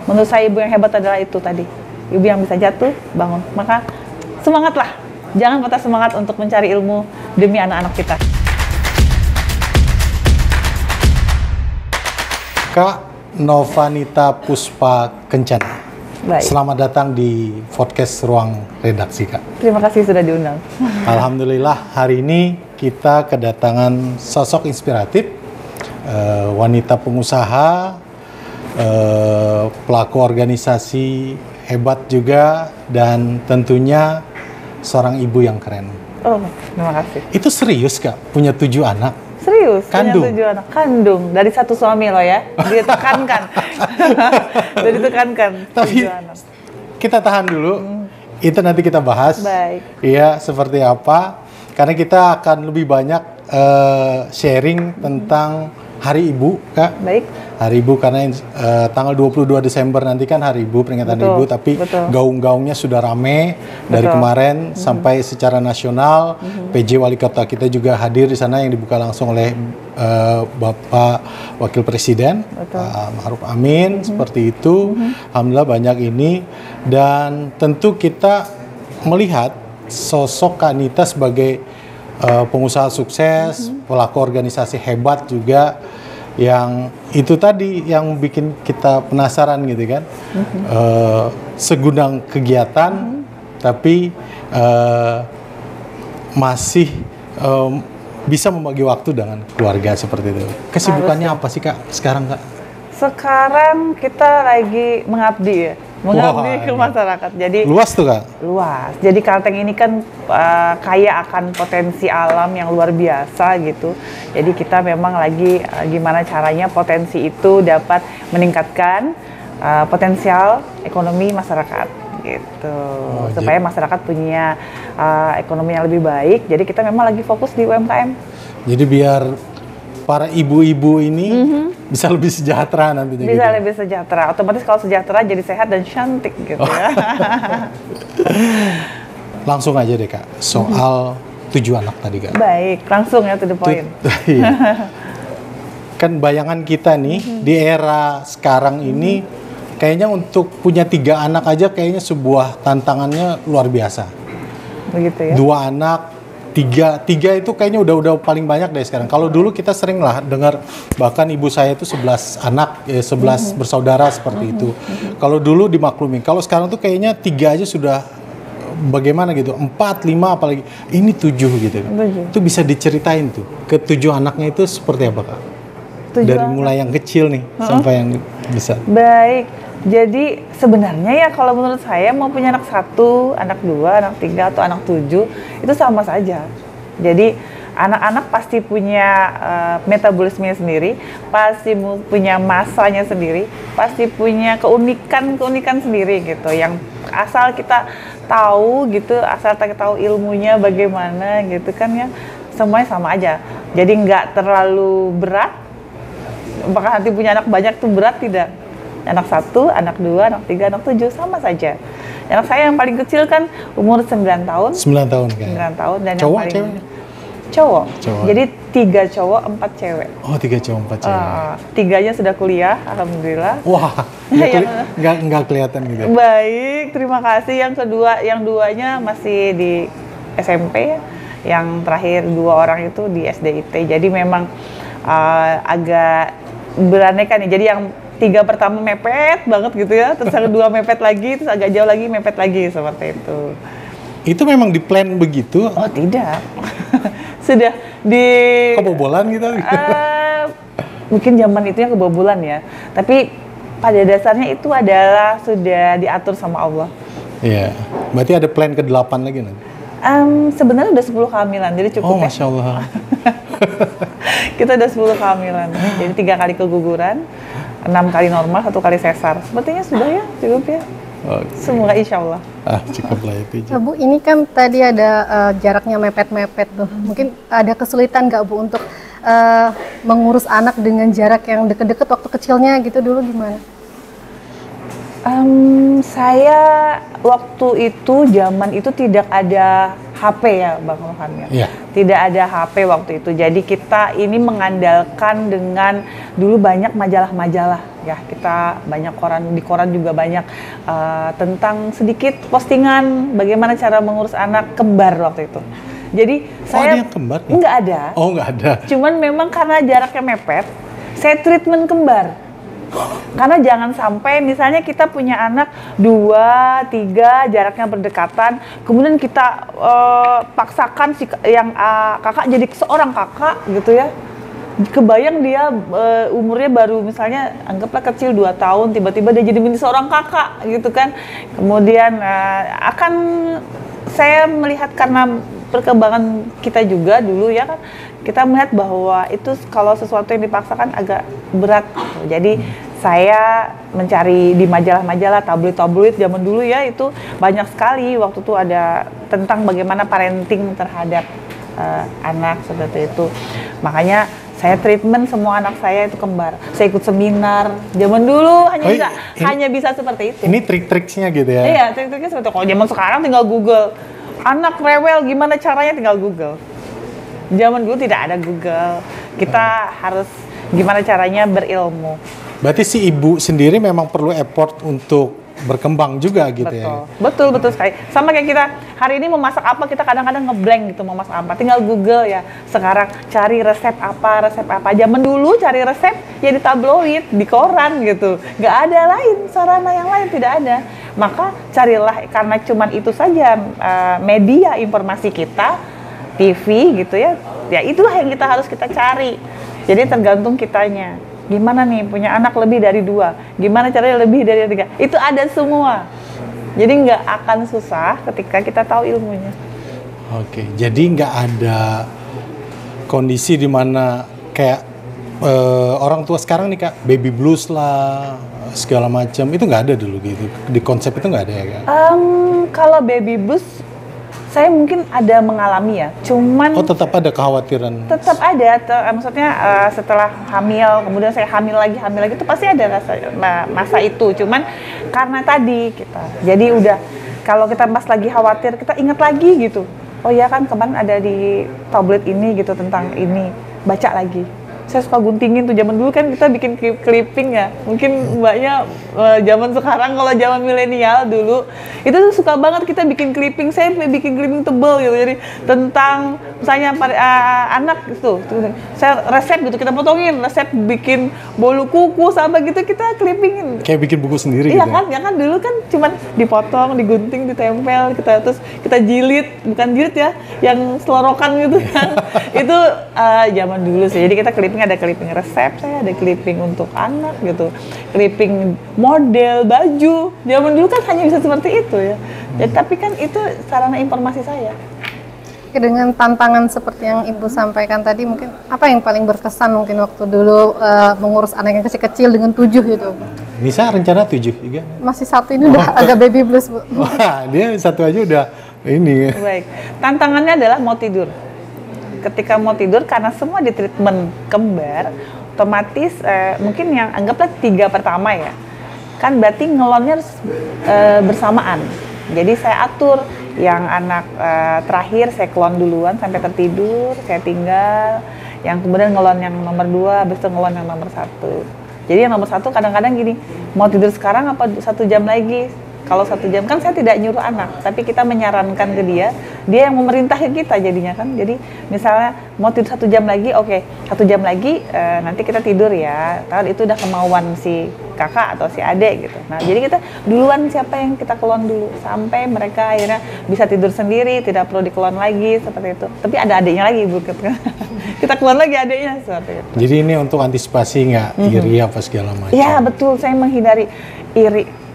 menurut saya ibu yang hebat adalah itu tadi. Ibu yang bisa jatuh, bangun. Maka semangatlah. Jangan patah semangat untuk mencari ilmu demi anak-anak kita. Kak Novanita Puspa Kencana. Baik. Selamat datang di podcast Ruang Redaksi, Kak. Terima kasih sudah diundang. Alhamdulillah, hari ini kita kedatangan sosok inspiratif, wanita pengusaha, pelaku organisasi hebat juga, dan tentunya seorang ibu yang keren. Oh, terima kasih. Itu serius, Kak? Punya 7 anak? Serius, Kandung? punya 7 anak. Kandung, dari satu suami loh ya. Ditekankan. Ditekankan. Tapi 7 anak. kita tahan dulu. Itu nanti kita bahas. Baik. Iya, seperti apa. Karena kita akan lebih banyak sharing tentang Hari Ibu, Kak. Baik. Hari Ibu karena tanggal 22 Desember nanti kan Hari Ibu, peringatan Betul, Ibu, tapi betul. gaung-gaungnya sudah rame dari Betul. kemarin sampai secara nasional. PJ Wali Kota kita juga hadir di sana yang dibuka langsung oleh Bapak Wakil Presiden, Betul. Pak Ma'ruf Amin, seperti itu. Alhamdulillah banyak ini, dan tentu kita melihat sosok Kak Nita sebagai pengusaha sukses, pelaku organisasi hebat juga, yang itu tadi yang bikin kita penasaran gitu kan. Segudang kegiatan, tapi masih bisa membagi waktu dengan keluarga seperti itu. Kesibukannya apa sih, Kak, sekarang, Kak? Sekarang kita lagi mengabdi ya. Mengabdi Wah, ke masyarakat. Jadi Luas tuh, Kak? luas. Jadi Kalteng ini kan kaya akan potensi alam yang luar biasa gitu. Jadi kita memang lagi gimana caranya potensi itu dapat meningkatkan potensial ekonomi masyarakat gitu. Supaya masyarakat punya ekonomi yang lebih baik. Jadi kita memang lagi fokus di UMKM. Jadi biar para ibu-ibu ini bisa lebih sejahtera nantinya. Bisa gitu. lebih sejahtera. Otomatis kalau sejahtera jadi sehat dan cantik gitu ya. Langsung aja deh, Kak, soal 7 anak tadi, Kak. Baik, langsung ya to the point. Iya. Kan bayangan kita nih di era sekarang ini kayaknya untuk punya 3 anak aja kayaknya sebuah tantangannya luar biasa. Begitu ya. 2 anak, 3 itu kayaknya udah paling banyak deh sekarang. Kalau dulu kita sering lah dengar, bahkan ibu saya itu 11 anak, 11 bersaudara seperti itu. Kalau dulu dimaklumi, kalau sekarang tuh kayaknya 3 aja sudah bagaimana gitu, 4, 5 apalagi, ini 7 gitu. 7. Itu bisa diceritain tuh, ke 7 anaknya itu seperti apa, Kak? 7 Dari anak. mulai yang kecil nih, sampai yang besar. Baik, jadi sebenarnya ya kalau menurut saya mau punya anak 1, anak 2, anak 3, atau anak 7 itu sama saja. Jadi anak-anak pasti punya metabolismenya sendiri, pasti punya masanya sendiri, pasti punya keunikan sendiri gitu. Yang asal kita tahu gitu, asal kita tahu ilmunya bagaimana gitu kan ya, semuanya sama aja. Jadi nggak terlalu berat. Apakah nanti punya anak banyak tuh berat? Tidak. Anak 1, anak 2, anak 3, anak 7 sama saja. Anak saya yang paling kecil kan umur 9 tahun. 9 tahun kan? 9 tahun dan Cowok, yang paling cewek? Cowok. Cowok. Jadi 3 cowok, 4 cewek. Oh, 3 cowok, 4 cewek. 3-nya sudah kuliah, alhamdulillah. Wah, nggak kelihatan gitu. Baik, terima kasih. Yang duanya masih di SMP ya. Yang terakhir 2 orang itu di SDIT. Jadi memang agak beraneka nih. Jadi yang 3 pertama mepet banget gitu ya, terus yang 2 mepet lagi, terus agak jauh lagi mepet lagi, seperti itu. Itu memang di plan begitu? Oh tidak, sudah di Kebobolan gitu? mungkin zaman itu yang kebobolan ya, tapi pada dasarnya itu adalah sudah diatur sama Allah. Iya, berarti ada plan ke-8 lagi nanti? Sebenarnya udah 10 kehamilan, jadi cukup. Oh, Masya Allah. Kita udah 10 kehamilan, jadi 3 kali keguguran, 6 kali normal, 1 kali sesar. Sepertinya sudah ya, cukup ya. Okay. Semoga insya Allah. Cukup lah itu. Bu, ini kan tadi ada jaraknya mepet-mepet tuh. Mungkin ada kesulitan nggak, Bu, untuk mengurus anak dengan jarak yang deket-deket waktu kecilnya gitu dulu gimana? Saya waktu itu, zaman itu tidak ada HP ya Bang Rohan ya. Iya. Tidak ada HP waktu itu. Jadi kita ini mengandalkan dengan dulu banyak majalah-majalah ya. Kita banyak di koran juga banyak tentang sedikit postingan bagaimana cara mengurus anak kembar waktu itu. Jadi ada yang kembar nih? Nggak ada. Oh, nggak ada. Cuman memang karena jaraknya mepet, saya treatment kembar. Karena jangan sampai misalnya kita punya anak 2, 3 jaraknya berdekatan, kemudian kita paksakan si yang kakak jadi seorang kakak gitu ya. Kebayang dia umurnya baru misalnya anggaplah kecil 2 tahun, tiba-tiba dia jadi menjadi seorang kakak gitu kan. Kemudian akan saya melihat karena perkembangan kita juga dulu ya kan, kita melihat bahwa itu kalau sesuatu yang dipaksakan agak berat. Jadi saya mencari di majalah-majalah, tabloid-tabloid zaman dulu ya, itu banyak sekali waktu itu ada tentang bagaimana parenting terhadap anak seperti itu. Makanya saya treatment semua anak saya itu kembar. Saya ikut seminar. Zaman dulu hanya bisa seperti itu. Ini trik-triknya gitu ya? Iya, trik-triknya seperti itu. Kalau zaman sekarang tinggal Google. Anak rewel gimana caranya, tinggal Google. Zaman dulu tidak ada Google. Kita harus gimana caranya berilmu. Berarti si ibu sendiri memang perlu effort untuk berkembang juga gitu. Betul. Ya? Betul sekali. Sama kayak kita hari ini mau masak apa, kita kadang-kadang ngeblank gitu mau masak apa. Tinggal Google ya. Sekarang cari resep apa. Zaman dulu cari resep ya di tabloid, di koran gitu. Nggak ada lain, sarana yang lain tidak ada. Maka carilah, karena cuman itu saja media informasi kita, TV gitu ya. Ya itulah yang kita cari. Jadi tergantung kitanya. Gimana nih punya anak lebih dari 2, gimana caranya lebih dari 3, itu ada semua. Jadi nggak akan susah ketika kita tahu ilmunya. Oke, jadi nggak ada kondisi di mana kayak orang tua sekarang nih Kak, baby blues lah segala macam, itu nggak ada dulu gitu, di konsep itu nggak ada ya Kak? Kalau baby blues saya mungkin ada mengalami ya, cuman tetap ada kekhawatiran. Tetap ada, maksudnya setelah hamil, kemudian saya hamil lagi itu pasti ada masa itu. Cuman karena tadi jadi udah kalau kita pas lagi khawatir, kita ingat lagi gitu. Oh ya kan kemarin ada di tablet ini gitu tentang ini, baca lagi. Saya suka guntingin tuh, zaman dulu kan kita bikin clipping ya. Mungkin mbaknya zaman sekarang, kalau zaman milenial dulu itu tuh suka banget kita bikin clipping. Saya bikin clipping tebel gitu. Jadi tentang misalnya anak gitu. Saya resep gitu, kita potongin resep bikin bolu kuku sama gitu, kita clippingin. Kayak bikin buku sendiri iya gitu. Kan, ya kan dulu kan cuman dipotong, digunting, ditempel, terus kita jilid, bukan jilid ya, yang selorokan gitu kan. Itu zaman dulu sih. Jadi kita clipping, ada clipping resep, saya ada clipping untuk anak gitu, clipping model baju. Zaman dulu kan hanya bisa seperti itu ya. Jadi, tapi kan itu sarana informasi saya. Oke, dengan tantangan seperti yang Ibu sampaikan tadi, mungkin apa yang paling berkesan mungkin waktu dulu mengurus anak yang kecil-kecil dengan 7 gitu? Nisa rencana 7 juga? Masih 1 ini udah agak baby blues Bu. Wah, dia 1 aja udah ini. Baik, tantangannya adalah mau tidur. Ketika mau tidur, karena semua di treatment kembar, otomatis mungkin yang anggaplah 3 pertama ya, kan berarti ngelonnya harus bersamaan. Jadi saya atur yang anak terakhir saya kelon duluan sampai tertidur, saya tinggal. Yang kemudian ngelon yang nomor 2, habis itu ngelon yang nomor 1. Jadi yang nomor 1 kadang-kadang gini, mau tidur sekarang apa 1 jam lagi? Kalau 1 jam kan saya tidak nyuruh anak, tapi kita menyarankan ke dia yang memerintah kita jadinya kan. Jadi misalnya mau tidur 1 jam lagi, oke, 1 jam lagi nanti kita tidur ya. Tahu itu udah kemauan si kakak atau si adik gitu. Nah jadi kita duluan siapa yang kita kelon dulu sampai mereka akhirnya bisa tidur sendiri, tidak perlu dikelon lagi seperti itu. Tapi ada adiknya lagi Bu, kita kelon lagi adiknya seperti itu. Jadi ini untuk antisipasi nggak iri apa segala macam? Iya betul, saya menghindari iri.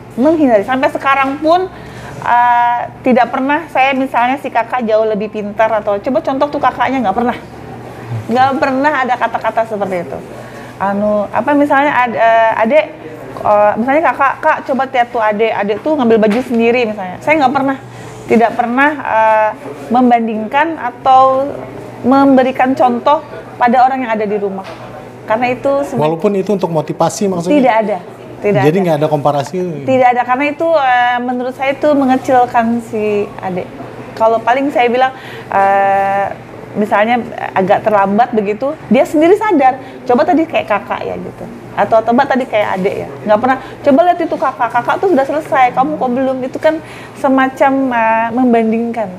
Sampai sekarang pun tidak pernah saya misalnya si kakak jauh lebih pintar atau coba contoh tuh kakaknya, nggak pernah ada kata-kata seperti itu. Misalnya adek misalnya kak coba lihat tuh adek tuh ngambil baju sendiri misalnya, saya tidak pernah membandingkan atau memberikan contoh pada orang yang ada di rumah, karena itu walaupun itu untuk motivasi maksudnya tidak ada. Jadi nggak ada komparasi? Tidak ada, karena itu menurut saya itu mengecilkan si adik. Kalau paling saya bilang misalnya agak terlambat begitu, dia sendiri sadar. Coba tadi kayak kakak ya gitu, atau mbak tadi kayak adik ya. Nggak pernah. Coba lihat itu kakak tuh sudah selesai, kamu kok belum? Itu kan semacam membandingkan.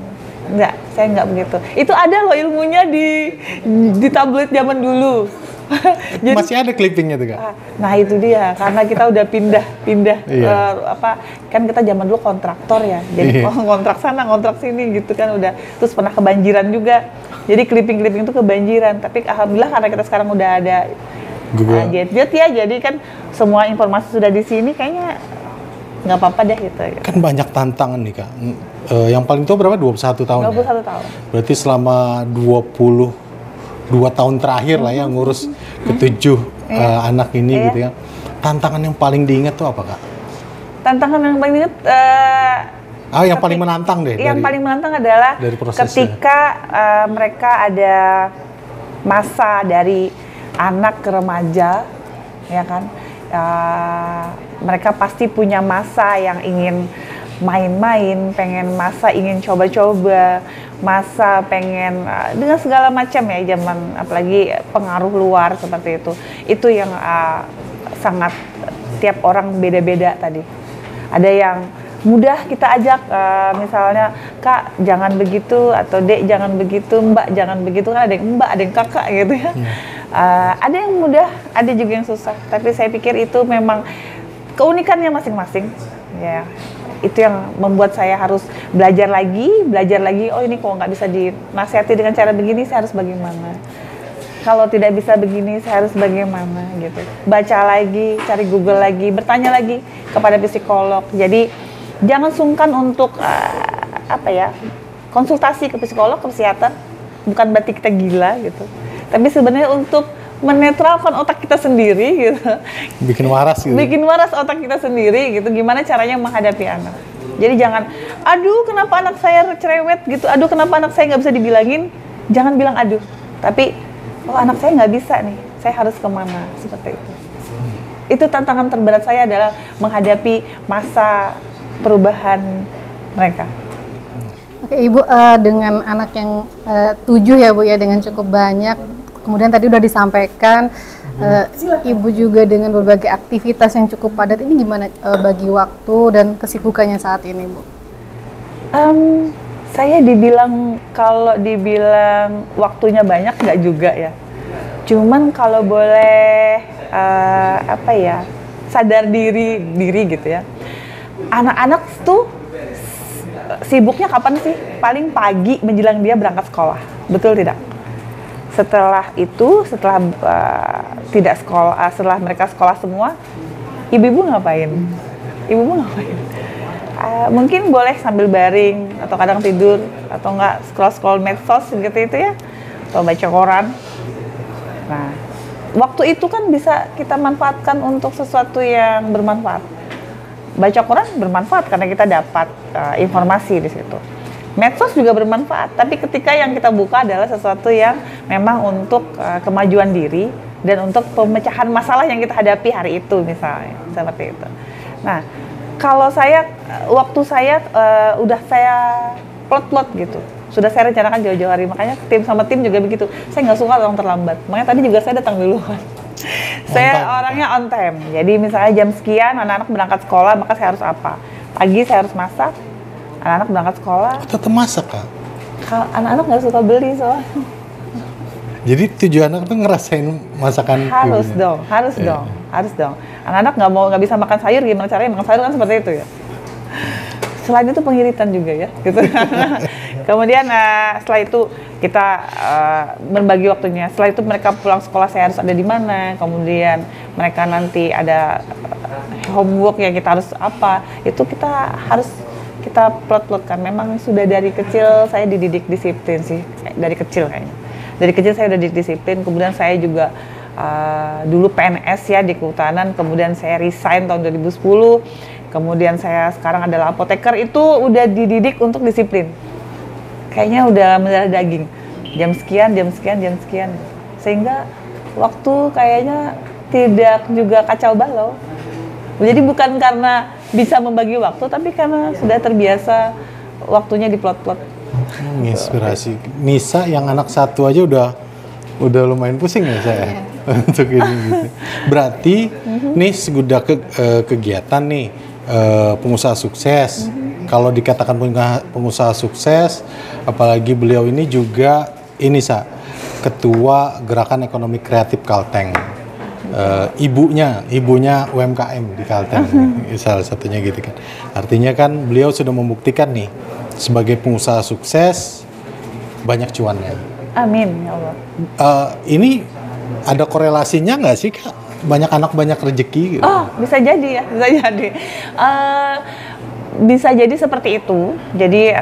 Enggak, saya nggak begitu. Itu ada loh ilmunya di tablet zaman dulu. Jadi, masih ada clippingnya tuh Kak? Nah itu dia, karena kita udah pindah kan kita zaman dulu kontraktor ya, jadi kontrak sana, kontrak sini gitu kan udah, terus pernah kebanjiran juga, jadi clipping itu kebanjiran, tapi alhamdulillah karena kita sekarang udah ada gadget ya, jadi kan semua informasi sudah di sini, kayaknya nggak apa-apa deh gitu. Kan banyak tantangan nih Kak, yang paling tua berapa? 21 tahun 21 ya? tahun. Berarti selama 22 tahun terakhir lah ya ngurus ketujuh anak ini gitu ya. Tantangan yang paling diingat tuh apa Kak? Tantangan yang paling diingat yang paling menantang deh. Yang paling menantang adalah ketika mereka ada masa dari anak ke remaja, ya kan? Mereka pasti punya masa yang ingin main-main, pengen masa ingin coba-coba, masa pengen dengan segala macam ya zaman, apalagi pengaruh luar seperti itu yang sangat tiap orang beda-beda tadi. Ada yang mudah kita ajak, misalnya Kak jangan begitu, atau Dek jangan begitu, Mbak jangan begitu, kan ada yang Mbak, ada yang Kakak gitu ya. Ada yang mudah, ada juga yang susah, tapi saya pikir itu memang keunikannya masing-masing ya. Itu yang membuat saya harus belajar lagi, oh ini kok nggak bisa dinasihati dengan cara begini, saya harus bagaimana. Kalau tidak bisa begini, saya harus bagaimana gitu. Baca lagi, cari Google lagi, bertanya lagi kepada psikolog. Jadi jangan sungkan untuk konsultasi ke psikolog, ke psikiater. Bukan berarti kita gila gitu, tapi sebenarnya untuk menetralkan otak kita sendiri gitu. Bikin waras gitu. Bikin waras otak kita sendiri gitu. Gimana caranya menghadapi anak. Jadi jangan, aduh kenapa anak saya cerewet gitu, aduh kenapa anak saya nggak bisa dibilangin. Jangan bilang aduh, tapi oh anak saya nggak bisa nih, saya harus kemana, seperti itu. Itu tantangan terberat saya adalah menghadapi masa perubahan mereka. Oke Ibu, dengan anak yang 7 ya Bu ya, dengan cukup banyak. Kemudian tadi udah disampaikan, Ibu juga dengan berbagai aktivitas yang cukup padat, ini gimana bagi waktu dan kesibukannya saat ini Bu? Saya kalau dibilang waktunya banyak nggak juga ya. Cuman kalau boleh sadar diri gitu ya. Anak-anak tuh sibuknya kapan sih? Paling pagi menjelang dia berangkat sekolah, betul tidak? Setelah itu, setelah tidak sekolah, setelah mereka sekolah semua, ibu-ibu ngapain? Mungkin boleh sambil baring, atau kadang tidur, atau enggak scroll medsos gitu itu ya, atau baca koran. Nah, waktu itu kan bisa kita manfaatkan untuk sesuatu yang bermanfaat. Baca koran bermanfaat karena kita dapat informasi di situ. Medsos juga bermanfaat, tapi ketika yang kita buka adalah sesuatu yang memang untuk kemajuan diri dan untuk pemecahan masalah yang kita hadapi hari itu misalnya, seperti itu. Nah, kalau waktu saya udah saya plot gitu, sudah saya rencanakan jauh-jauh hari, makanya tim juga begitu. Saya nggak suka orang terlambat, makanya tadi juga saya datang duluan. Saya orangnya on time, jadi misalnya jam sekian anak-anak berangkat sekolah, maka saya harus apa? Pagi saya harus masak. Anak-anak berangkat sekolah. Tetap masak Kak? Anak-anak nggak suka beli soalnya. Jadi 7 anak tuh ngerasain masakan harus dong. Anak-anak nggak bisa makan sayur, gimana caranya makan sayur kan seperti itu ya. Selain itu pengiritan juga ya, gitu. Kemudian setelah itu kita berbagi waktunya. Setelah itu mereka pulang sekolah, saya harus ada di mana. Kemudian mereka nanti ada homework yang kita harus apa. Itu kita plot-plotkan. Memang sudah dari kecil saya dididik disiplin sih, dari kecil kayaknya. Dari kecil saya udah dididik disiplin, kemudian saya juga dulu PNS ya di kehutanan, kemudian saya resign tahun 2010, kemudian saya sekarang adalah apoteker, itu udah dididik untuk disiplin. Kayaknya udah mendarah daging, jam sekian, sehingga waktu kayaknya tidak juga kacau balau. Jadi bukan karena bisa membagi waktu, tapi karena sudah terbiasa waktunya diplot-plot. Inspirasi. Nisa yang anak satu aja udah lumayan pusing ya saya untuk ini gitu. Berarti nih sudah kegiatan nih pengusaha sukses. Kalau dikatakan pengusaha sukses, apalagi beliau ini juga ini ketua Gerakan Ekonomi Kreatif Kalteng. Ibunya UMKM di Kalteng, salah satunya gitu kan. Artinya kan beliau sudah membuktikan nih sebagai pengusaha sukses banyak cuannya. Amin, ya Allah. Ini ada korelasinya nggak sih Kak? Banyak anak banyak rezeki gitu. Oh, bisa jadi ya, bisa jadi. Bisa jadi seperti itu. Jadi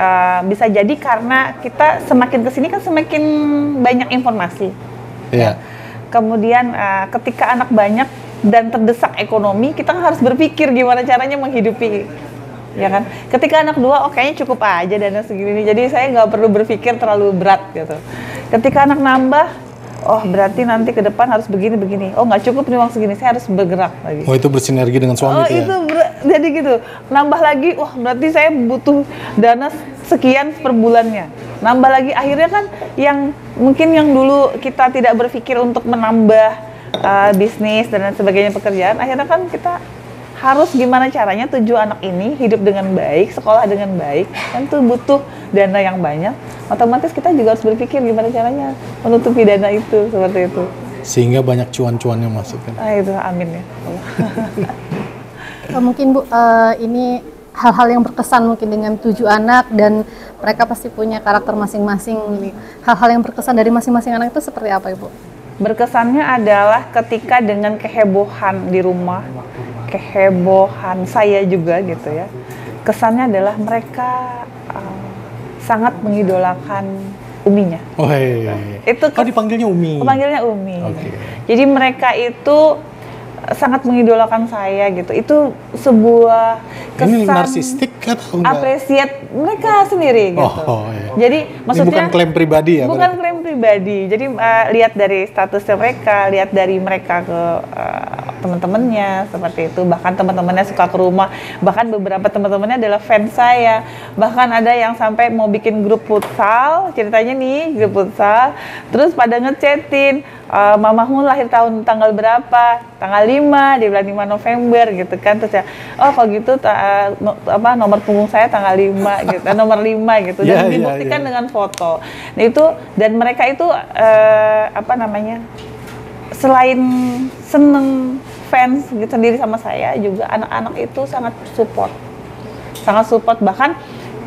bisa jadi karena kita semakin kesini kan semakin banyak informasi. Iya. Kemudian ketika anak banyak dan terdesak ekonomi, kita kan harus berpikir gimana caranya menghidupi, ya kan? Ketika anak dua, kayaknya cukup aja dana segini. Jadi saya nggak perlu berpikir terlalu berat gitu. Ketika anak nambah, berarti nanti ke depan harus begini. Nggak cukup nih uang segini, saya harus bergerak lagi. Itu bersinergi dengan suami itu ya? Jadi gitu. Nambah lagi, berarti saya butuh dana sekian per bulannya. Nambah lagi, akhirnya kan yang mungkin yang dulu kita tidak berpikir untuk menambah bisnis dan sebagainya pekerjaan, akhirnya kan kita harus gimana caranya 7 anak ini hidup dengan baik, sekolah dengan baik, kan tuh butuh dana yang banyak. Otomatis kita juga harus berpikir gimana caranya menutupi dana itu, seperti itu. Sehingga banyak cuan-cuannya masuk kan. Itu amin ya Allah. Mungkin Bu, ini hal-hal yang berkesan mungkin dengan 7 anak dan mereka pasti punya karakter masing-masing. Hal-hal yang berkesan dari masing-masing anak itu seperti apa Ibu? Berkesannya adalah ketika dengan kehebohan di rumah, kehebohan saya juga gitu ya. Kesannya adalah mereka sangat mengidolakan uminya. Itu dipanggilnya Umi. Panggilnya Umi. Okay. Jadi mereka itu sangat mengidolakan saya gitu. Itu sebuah kesan. Ini narsistik atau enggak? Apresiat mereka sendiri gitu. Iya. Jadi maksudnya ini bukan klaim pribadi ya? Bukan klaim pribadi. Jadi lihat dari statusnya mereka, lihat dari mereka ke teman-temannya seperti itu. Bahkan teman-temannya suka ke rumah. Bahkan beberapa teman-temannya adalah fans saya. Bahkan ada yang sampai mau bikin grup futsal. Ceritanya nih grup futsal. Terus pada ngechatin, mamamu lahir tanggal berapa? Tanggal 5, di bulan 5 November gitu kan. Terus ya, kalau gitu nomor punggung saya tanggal 5 gitu, nomor 5 gitu. Dan dibuktikan dengan foto. Nah itu, dan mereka itu selain seneng fans gitu sendiri sama saya, juga anak-anak itu sangat support. Bahkan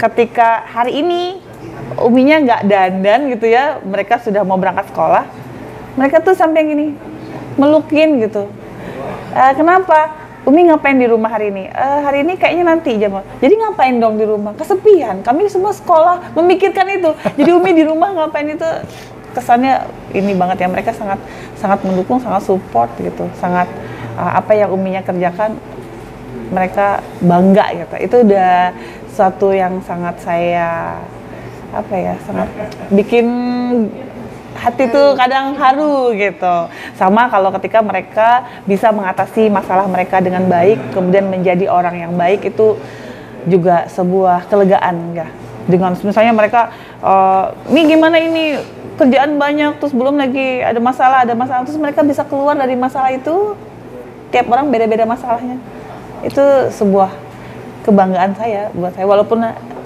ketika hari ini uminya nggak dandan gitu ya, mereka sudah mau berangkat sekolah, mereka tuh sampai gini melukin gitu. Kenapa? Umi ngapain di rumah hari ini? Hari ini kayaknya nanti jam. Jadi ngapain dong di rumah? Kesepian. Kami semua sekolah memikirkan itu. Jadi Umi di rumah ngapain itu? Kesannya ini banget ya, mereka sangat mendukung, sangat support gitu. Sangat apa yang Uminya kerjakan mereka bangga gitu. Itu udah suatu yang sangat saya sangat bikin hati tuh kadang haru gitu. Sama kalau ketika mereka bisa mengatasi masalah mereka dengan baik, kemudian menjadi orang yang baik, itu juga sebuah kelegaan ya. Dengan misalnya mereka, gimana ini kerjaan banyak, terus belum lagi ada masalah, terus mereka bisa keluar dari masalah itu. Tiap orang beda-beda masalahnya. Itu sebuah kebanggaan saya buat saya, walaupun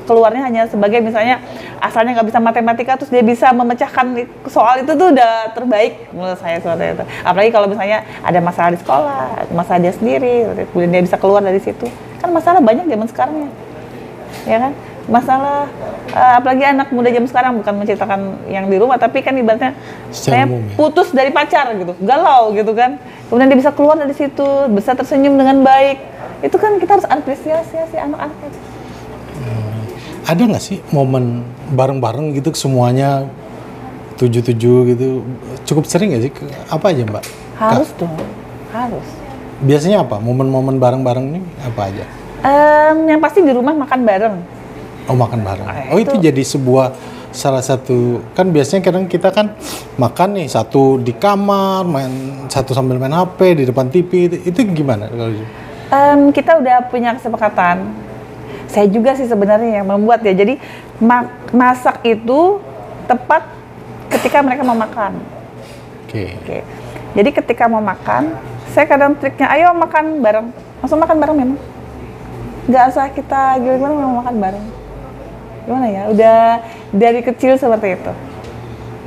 keluarnya hanya sebagai misalnya asalnya nggak bisa matematika terus dia bisa memecahkan soal itu tuh udah terbaik menurut saya seperti itu. Apalagi kalau misalnya ada masalah di sekolah, masalah dia sendiri, kemudian dia bisa keluar dari situ. Kan masalah banyak zaman sekarang ya kan? Masalah apalagi anak muda zaman sekarang, bukan menceritakan yang di rumah, tapi kan ibaratnya saya putus dari pacar gitu, galau gitu kan. Kemudian dia bisa keluar dari situ, bisa tersenyum dengan baik. Itu kan kita harus apresiasi anak-anak itu. Ada nggak sih momen bareng-bareng gitu semuanya 7 gitu, cukup sering nggak sih? Apa aja Mbak? Harus dong, harus. Biasanya apa? Momen-momen bareng-bareng ini apa aja? Yang pasti di rumah makan bareng. Oh, makan bareng. Itu jadi sebuah salah satu, kan biasanya kadang kita kan makan nih satu di kamar, satu sambil main HP di depan TV, itu gimana kalau gitu? Kita udah punya kesepakatan. Saya juga sih sebenarnya yang membuat ya. Jadi masak itu tepat ketika mereka mau makan. Oke. Jadi ketika mau makan, saya kadang triknya, ayo makan bareng. Langsung makan bareng memang. Nggak usah kita gimana mau makan bareng. Gimana ya, udah dari kecil seperti itu.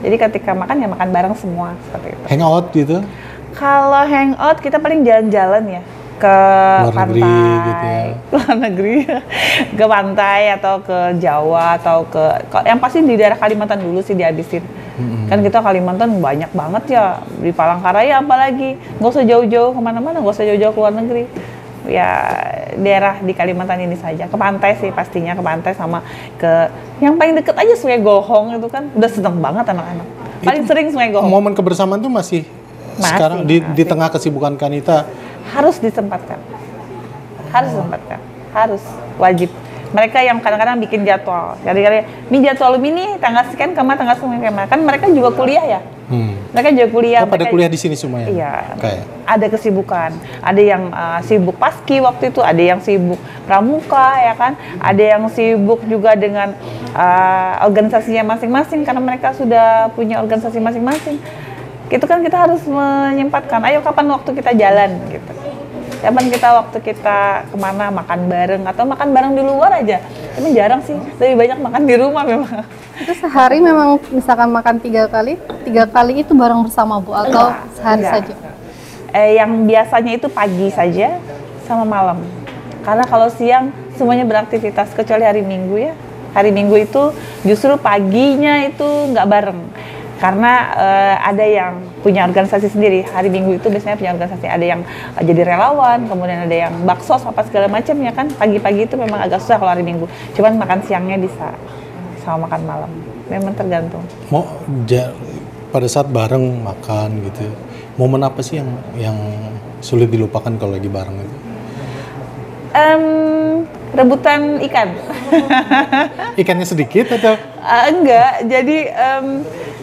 Jadi ketika makan ya makan bareng semua, seperti itu. Hangout gitu? Kalau hangout kita paling jalan-jalan ya. Ke luar pantai, negeri gitu ya. luar negeri, ke pantai atau ke Jawa atau yang pasti di daerah Kalimantan dulu sih dihabisin. Kan kita Kalimantan banyak banget ya, di Palangkaraya apalagi, nggak usah jauh-jauh kemana-mana, nggak usah jauh-jauh ke luar negeri. Ya daerah di Kalimantan ini saja, ke pantai sih pastinya, ke pantai sama ke yang paling deket aja Sungai Gohong itu kan, udah seneng banget anak-anak. Paling sering Sungai Gohong. Momen kebersamaan tuh masih sekarang di tengah kesibukan Kanita harus disempatkan, harus wajib. Mereka yang kadang-kadang bikin jadwal, jadi ini jadwal ini tanggal sekian tanggal sekian kan mereka juga kuliah ya. Mereka juga kuliah. Pada kuliah di sini semua ya? Iya. Ada kesibukan, ada yang sibuk paski waktu itu, ada yang sibuk pramuka ya kan, ada yang sibuk juga dengan organisasinya masing-masing karena mereka sudah punya organisasi masing-masing. Itu kan kita harus menyempatkan, ayo kapan waktu kita jalan gitu. Kapan waktu kita kemana makan bareng atau makan bareng di luar aja. Tapi jarang sih, lebih banyak makan di rumah memang. Itu sehari memang misalkan makan 3 kali itu bareng bersama Bu atau sehari saja? Yang biasanya itu pagi saja sama malam. Karena kalau siang semuanya beraktivitas kecuali hari Minggu ya. Hari Minggu itu justru paginya itu nggak bareng. Karena ada yang punya organisasi sendiri, hari Minggu itu biasanya punya organisasi, ada yang jadi relawan, kemudian ada yang baksos apa segala macam ya kan, pagi-pagi itu memang agak susah kalau hari Minggu, cuman makan siangnya bisa, sama makan malam, memang tergantung. Pada saat bareng makan gitu, momen apa sih yang sulit dilupakan kalau lagi bareng itu? Rebutan ikan. Ikannya sedikit atau? Enggak, jadi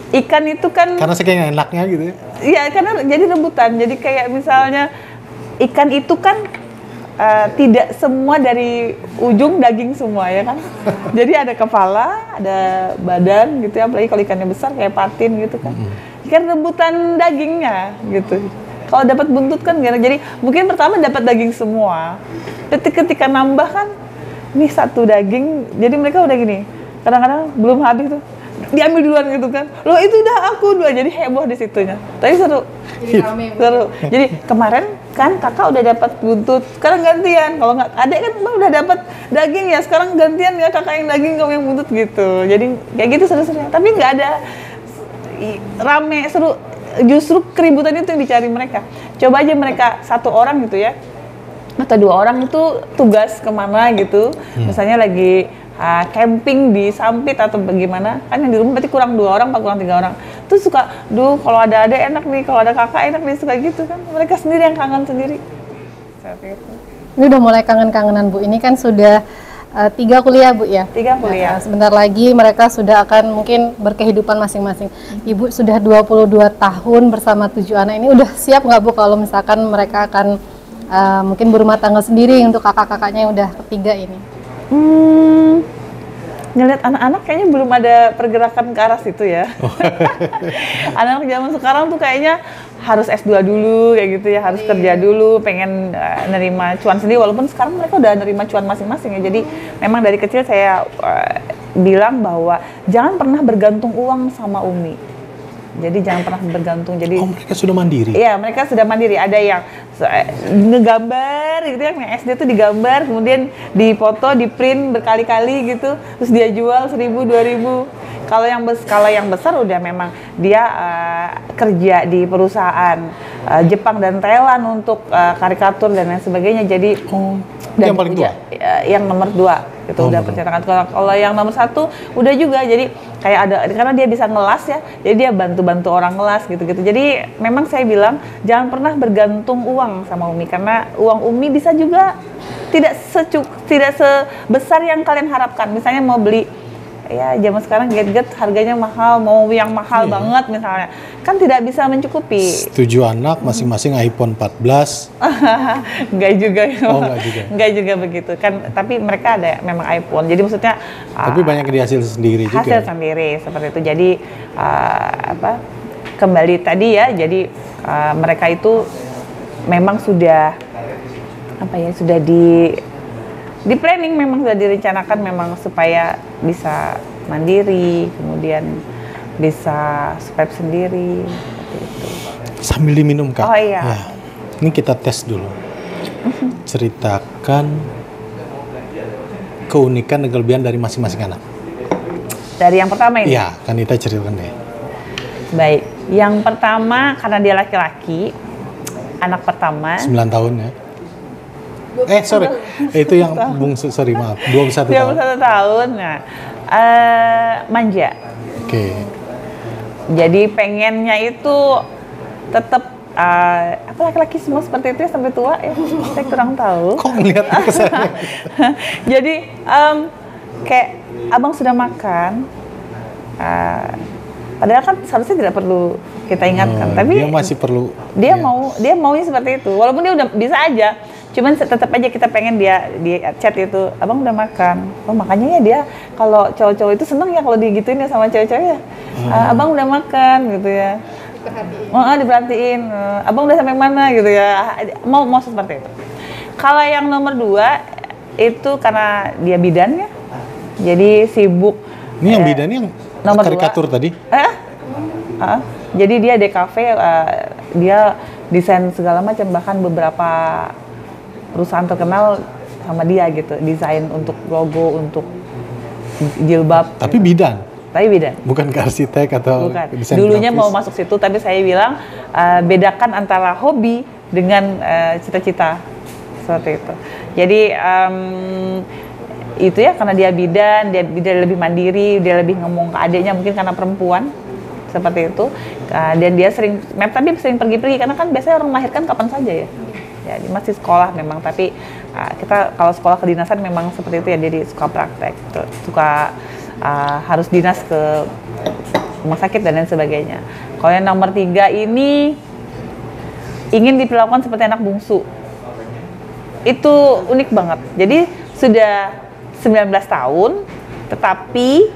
ikan itu kan karena saking enaknya gitu ya? Iya, karena jadi rebutan. Jadi kayak misalnya ikan itu kan tidak semua dari ujung daging semua ya kan. Jadi ada kepala, ada badan gitu ya, apalagi kalau ikannya besar kayak patin gitu kan. Ikan rebutan dagingnya gitu. Kalau dapat buntut kan gak, jadi mungkin pertama dapat daging semua. Ketika nambah kan, ini satu daging, jadi mereka udah gini. Kadang-kadang belum habis tuh, diambil duluan gitu kan. Loh itu udah aku dua, jadi heboh di situnya. Tapi seru. Seru. Jadi kemarin kan kakak udah dapat buntut, sekarang gantian. Kalau nggak adek kan udah dapat daging ya, sekarang gantian ya kakak yang daging kamu yang buntut gitu. Jadi kayak gitu seru-seru. Tapi nggak ada rame seru. Justru keributan itu yang dicari mereka. Coba aja mereka satu orang gitu ya, atau 2 orang itu tugas kemana gitu. Misalnya lagi camping di Sampit atau bagaimana, kan yang di rumah berarti kurang 2 orang, apa kurang 3 orang. Terus suka, kalau ada adek enak nih, kalau ada kakak enak nih, suka gitu kan. Mereka sendiri yang kangen sendiri. Seperti itu. Ini udah mulai kangen-kangenan Bu. Ini kan sudah 3 kuliah Bu ya? 3 kuliah. Nah, sebentar lagi mereka sudah akan mungkin berkehidupan masing-masing. Ibu sudah 22 tahun bersama 7 anak ini, udah siap nggak Bu kalau misalkan mereka akan mungkin berumah tangga sendiri untuk kakak-kakaknya yang udah ketiga ini? Ngeliat anak-anak kayaknya belum ada pergerakan ke arah situ ya. Anak-anak zaman sekarang tuh kayaknya harus S2 dulu kayak gitu ya, harus kerja dulu, pengen nerima cuan sendiri, walaupun sekarang mereka udah nerima cuan masing-masing ya. Jadi memang dari kecil saya bilang bahwa jangan pernah bergantung uang sama Umi. Jadi jangan pernah bergantung. Jadi mereka sudah mandiri? Iya, mereka sudah mandiri. Ada yang ngegambar gitu ya, yang SD tuh digambar, kemudian dipoto, di print berkali-kali gitu, terus dia jual 1.000, 2.000. Kalau yang besar udah memang dia kerja di perusahaan Jepang dan Thailand untuk karikatur dan lain sebagainya. Jadi yang paling tua? Yang nomor 2 itu udah percetakan. Kalau yang nomor 1 udah juga, jadi kayak ada, karena dia bisa ngelas ya, jadi dia bantu-bantu orang ngelas gitu-gitu. Jadi memang saya bilang jangan pernah bergantung uang sama Umi, karena uang Umi bisa juga tidak sebesar yang kalian harapkan. Misalnya mau beli ya zaman sekarang gadget harganya mahal, mau yang mahal banget misalnya, kan tidak bisa mencukupi. 7 anak masing-masing iPhone 14. Enggak juga ya. Oh, enggak juga. Enggak juga begitu kan, tapi mereka ada memang iPhone. Jadi maksudnya Tapi banyak yang dihasil sendiri juga. hasil sendiri seperti itu. Jadi kembali tadi ya, jadi mereka itu memang sudah sudah di planning, memang sudah direncanakan memang supaya bisa mandiri, kemudian bisa swipe sendiri seperti itu. Sambil diminum, Kak. Oh iya. Ya. Ini kita tes dulu. Ceritakan keunikan dan kelebihan dari masing-masing anak. Dari yang pertama ini? Iya, kan kita ceritakan deh. Baik, yang pertama karena dia laki-laki, anak pertama. 9 tahun ya. Sorry. Itu yang bungsu, sorry maaf. 21 tahun. 21 tahun. Nah, manja. Oke. Jadi pengennya itu tetap apa laki-laki semua seperti itu ya sampai tua ya. Saya kurang tahu. Kok ngeliat ke saya? Jadi kayak abang sudah makan. Padahal kan seharusnya tidak perlu kita ingatkan, tapi dia masih perlu. Dia maunya seperti itu. Walaupun dia udah bisa aja, cuman tetap aja kita pengen dia di chat itu, abang udah makan. Oh makanya ya dia kalau cowok-cowok itu seneng ya kalau digituin ya sama cewek-cewek ya. Abang udah makan gitu ya. Diperhatiin. Abang udah sampai mana gitu ya. Mau seperti itu. Kalau yang nomor 2 itu karena dia bidan ya. Jadi sibuk. Ini yang bidan yang nomor karikatur 2. tadi. Jadi dia DKV, dia desain segala macam, bahkan beberapa perusahaan terkenal sama dia gitu, desain untuk logo, untuk jilbab. Tapi bidan. Tapi beda. Bukan ke arsitek atau Bukan. desain Dulunya grafis. mau masuk situ, tapi saya bilang bedakan antara hobi dengan cita-cita seperti itu. Jadi itu ya karena dia bidan, dia lebih mandiri, dia lebih ngomong ke adiknya mungkin karena perempuan seperti itu. Dan dia sering pergi-pergi karena kan biasanya orang melahirkan kapan saja ya. Ya dia masih sekolah memang, tapi kita kalau sekolah kedinasan memang seperti itu ya, jadi suka praktek, suka harus dinas ke rumah sakit dan lain sebagainya. Kalau yang nomor 3 ini ingin diperlakukan seperti anak bungsu. Itu unik banget. Jadi sudah 19 tahun, tetapi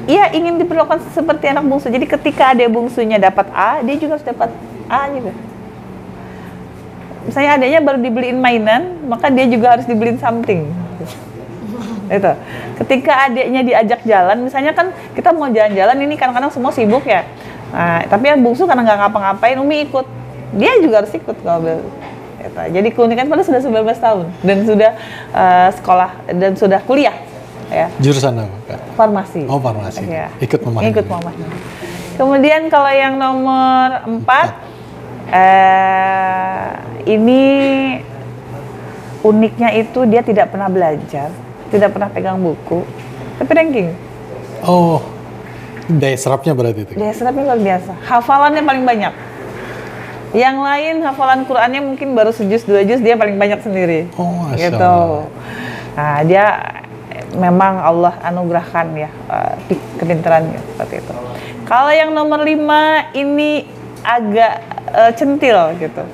ya ingin diperlakukan seperti anak bungsu. Jadi ketika ada bungsunya dapat A, dia juga harus dapat A juga. Misalnya adanya baru dibeliin mainan, maka dia juga harus dibeliin something. Itu. Ketika adiknya diajak jalan, misalnya kan kita mau jalan-jalan ini kadang-kadang semua sibuk ya. Nah, tapi yang bungsu karena nggak ngapa-ngapain, Umi ikut. Dia juga harus ikut kalau gitu. Jadi keunikan pada sudah 19 tahun dan sudah sekolah dan sudah kuliah ya. Jurusan apa, Kak? Farmasi. Oh, farmasi. Ya. Ikut memahami. Ikut memahami. Kemudian kalau yang nomor 4 ini uniknya itu dia tidak pernah belajar, tidak pernah pegang buku, tapi ranking. Oh, daya serapnya berarti itu. Daya serapnya luar biasa. Hafalannya paling banyak. Yang lain hafalan Qur'annya mungkin baru sejuz 2 juz, dia paling banyak sendiri. Oh, Masya gitu. Allah. Nah, dia memang Allah anugerahkan ya kepintarannya seperti itu. Kalau yang nomor 5 ini agak centil gitu.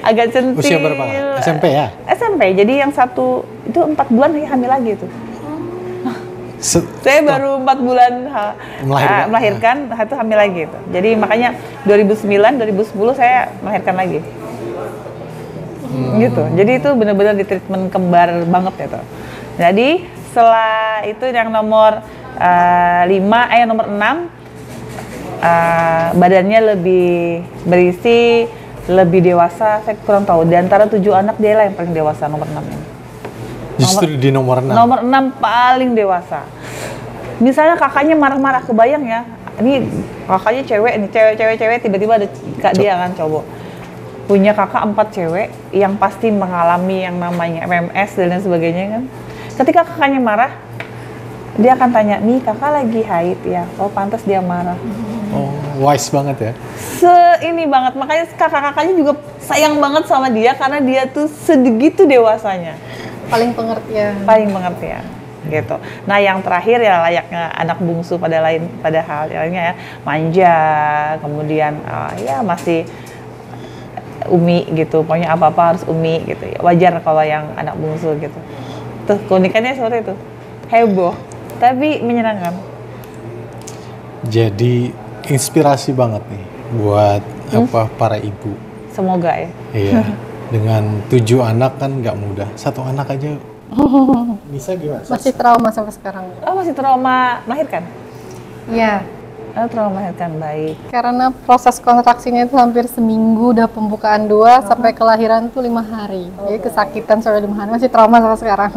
Agak centil. Usia berapa? SMP ya? SMP. Jadi yang satu itu 4 bulan hamil lagi tuh. Saya baru 4 bulan melahirkan, itu hamil lagi itu. Jadi makanya 2009, 2010 saya melahirkan lagi. Gitu. Jadi itu benar-benar di treatment kembar banget ya tuh. Jadi setelah itu yang nomor 5, nomor 6 badannya lebih berisi, lebih dewasa, saya kurang tahu. Di antara 7 anak dia lah yang paling dewasa, nomor 6 ini. Justru di nomor 6. Nomor 6 paling dewasa. Misalnya kakaknya marah-marah, kebayang ya. Ini kakaknya cewek nih, cewek tiba-tiba ada kak dia kan cowok. Punya kakak 4 cewek yang pasti mengalami yang namanya MMS dan lain sebagainya kan. Ketika kakaknya marah, dia akan tanya, "Mi, kakak lagi haid ya?" Oh, pantas dia marah. Oh, wise banget ya. Ini banget, makanya kakak-kakaknya juga sayang banget sama dia karena dia tuh segitu dewasanya. Paling pengertian. Paling pengertian. gitu. Nah yang terakhir ya layaknya anak bungsu pada hal lainnya ya, manja, kemudian ya masih umi gitu, pokoknya apa-apa harus umi gitu ya. Wajar kalau yang anak bungsu gitu. Tuh keunikannya seperti itu, heboh tapi menyenangkan. Jadi inspirasi banget nih buat para ibu. Semoga ya. Iya. Dengan 7 anak kan nggak mudah. 1 anak aja bisa gimana? Masih trauma sampai sekarang. Oh masih trauma melahirkan? Iya. Trauma melahirkan, baik. Karena proses kontraksinya itu hampir seminggu, udah pembukaan 2 sampai kelahiran tuh 5 hari. Jadi kesakitan sampai 5 hari, masih trauma sampai sekarang.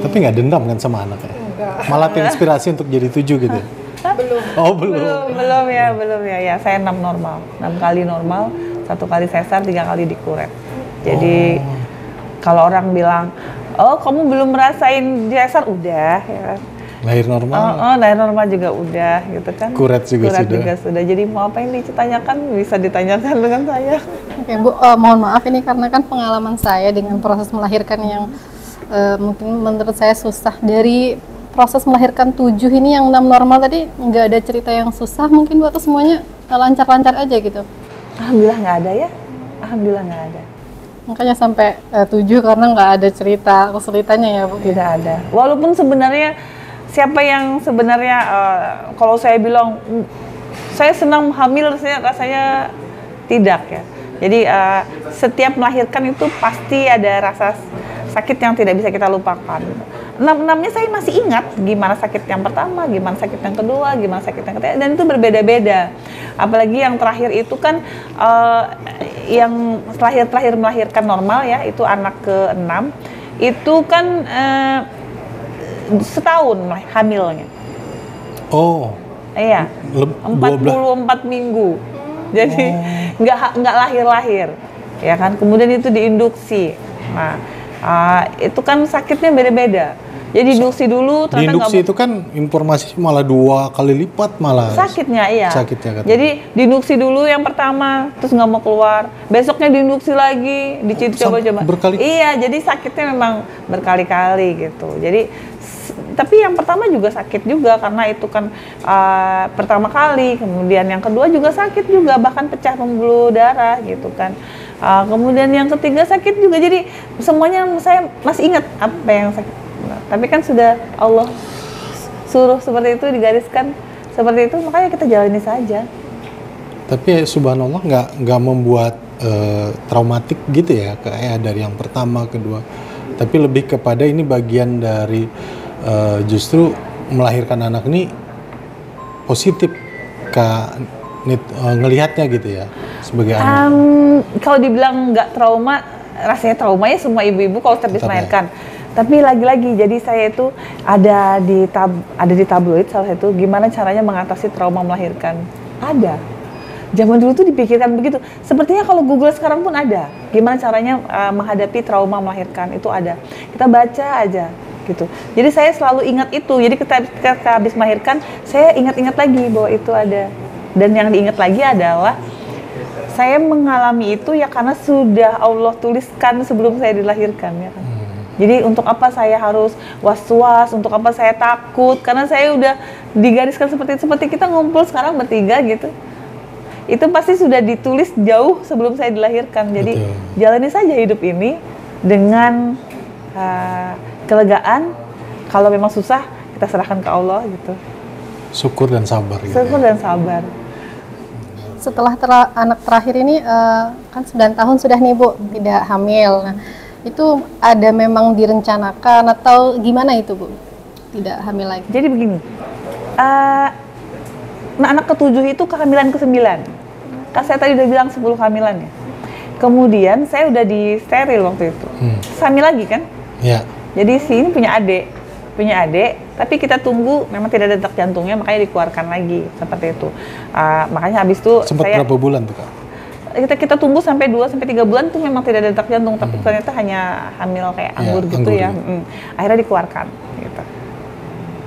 Tapi nggak dendam kan sama anaknya? Enggak. Malah terinspirasi untuk jadi 7 gitu. Belum. Oh belum. Belum ya. Ya saya 6 normal, 6 kali normal, 1 kali sesar, 3 kali dikuret. Jadi kalau orang bilang, oh kamu belum merasain sesar, udah ya. Lahir normal. Lahir normal juga udah gitu kan. Kuret juga sudah. Jadi mau apa yang ditanyakan bisa ditanyakan dengan saya. Oke Bu, mohon maaf ini karena kan pengalaman saya dengan proses melahirkan yang mungkin menurut saya susah. Dari proses melahirkan 7 ini yang 6 normal tadi nggak ada cerita yang susah mungkin Bu, atau semuanya lancar-lancar aja gitu? Alhamdulillah nggak ada ya. Alhamdulillah nggak ada. Makanya sampai 7 karena nggak ada cerita kesulitannya ya Bu? Tidak ada. Walaupun sebenarnya siapa yang sebenarnya kalau saya bilang saya senang hamil, rasanya tidak ya. Jadi setiap melahirkan itu pasti ada rasa sakit yang tidak bisa kita lupakan. 6-6-nya saya masih ingat gimana sakit yang pertama, gimana sakit yang kedua, gimana sakit yang ketiga, dan itu berbeda-beda. Apalagi yang terakhir itu kan yang terakhir melahirkan normal ya, itu anak ke-6, itu kan setahun hamilnya. Oh. Iya. 44 minggu. Jadi nggak lahir-lahir, ya kan. Kemudian itu diinduksi. Nah, itu kan sakitnya beda-beda. Jadi diinduksi dulu. Diinduksi itu kan informasi malah 2 kali lipat malah. Sakitnya iya. Sakitnya katanya. Jadi diinduksi dulu yang pertama, terus nggak mau keluar. Besoknya diinduksi lagi, dicoba-coba. Berkali. Iya, jadi sakitnya memang berkali-kali gitu. Jadi tapi yang pertama juga sakit juga karena itu kan pertama kali, kemudian yang kedua juga sakit juga, bahkan pecah pembuluh darah gitu kan. Kemudian yang ketiga sakit juga, jadi semuanya saya masih ingat apa yang sakit. Nah, tapi kan sudah Allah suruh seperti itu, digariskan seperti itu, makanya kita jalani saja. Tapi subhanallah nggak membuat traumatik gitu ya, kayak dari yang pertama, kedua. Tapi lebih kepada ini bagian dari justru melahirkan anak ini positif ngelihatnya gitu ya sebagai anak. Kalau dibilang nggak trauma, rasanya trauma ya semua ibu-ibu kalau habis melahirkan. Tapi lagi-lagi, jadi saya itu ada di tabloid salah satu, gimana caranya mengatasi trauma melahirkan. Ada. Zaman dulu tuh dipikirkan begitu. Sepertinya kalau Google sekarang pun ada. Gimana caranya menghadapi trauma melahirkan, itu ada. Kita baca aja gitu. Jadi saya selalu ingat itu. Jadi ketika habis melahirkan, saya ingat-ingat lagi bahwa itu ada. Dan yang diingat lagi adalah saya mengalami itu ya karena sudah Allah tuliskan sebelum saya dilahirkan ya kan. Jadi untuk apa saya harus was-was, untuk apa saya takut, karena saya udah digariskan seperti kita ngumpul sekarang bertiga gitu. Itu pasti sudah ditulis jauh sebelum saya dilahirkan. Jadi jalani saja hidup ini dengan kelegaan. Kalau memang susah, kita serahkan ke Allah gitu. Syukur dan sabar gitu. Syukur dan sabar. Setelah anak terakhir ini kan 9 tahun sudah nih Bu, tidak hamil. Nah, itu ada memang direncanakan atau gimana itu Bu? Tidak hamil lagi. Jadi begini, anak ke-7 itu kehamilan ke-9. Kan saya tadi udah bilang 10 kehamilan ya. Kemudian saya udah di steril waktu itu. Hamil lagi kan? Iya. Jadi si ini punya adik, tapi kita tunggu memang tidak ada detak jantungnya, makanya dikeluarkan lagi seperti itu. Makanya habis itu sempat berapa bulan tuh Kak? Kita tunggu sampai 2-3 bulan tuh memang tidak ada detak jantung, tapi ternyata hanya hamil kayak anggur gitu anggur ya. Akhirnya dikeluarkan gitu.